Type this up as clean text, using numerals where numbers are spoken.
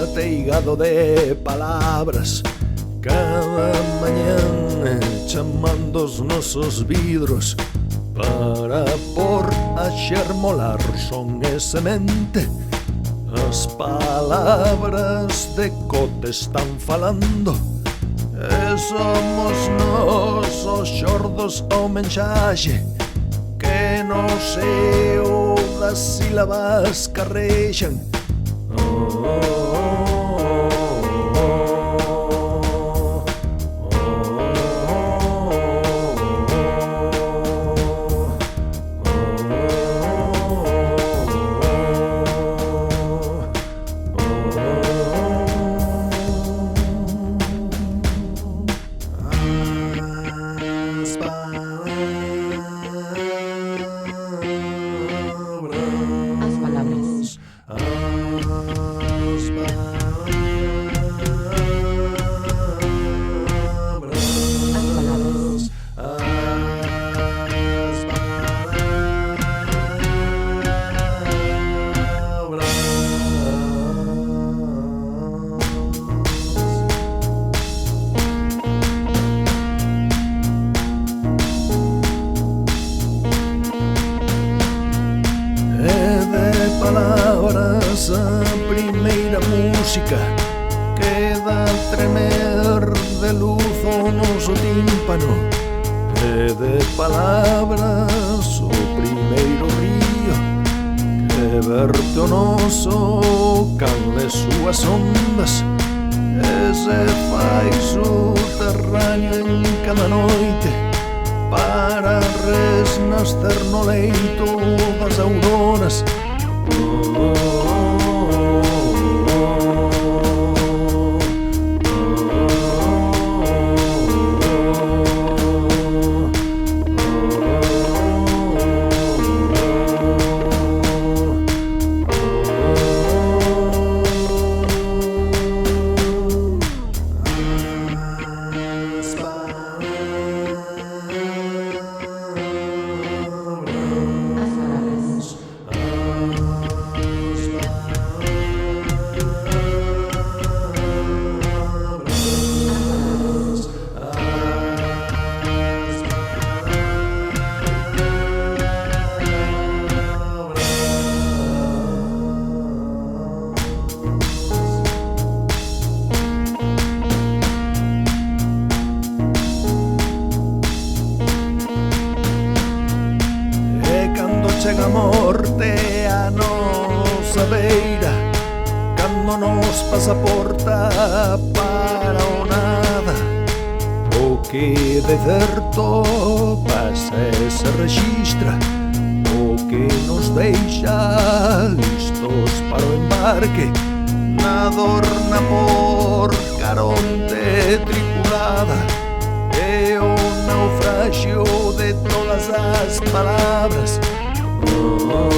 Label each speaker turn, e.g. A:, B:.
A: ateigado de palabras. Cada mañana chamando os nosos vidros para por axermolar son e semente. As palabras de cote están falando e somos nós os xordos ao mensaxe que no seo das sílabas carrexan. Palabras a primeira música queda tremer de luz o noso tímpano, e de palabras o primeiro río que verte o noso canle súas ondas e se fai subterráneo en cada noite para resnascer no leito das auroras. Chega a morte a nosa beira, cando nos pasaporta para o nada. O que de certo pasa e se registra, o que nos deixa listos para o embarque na Dorna por Caronte tripulada. É o naufragio de todas as palabras. Oh,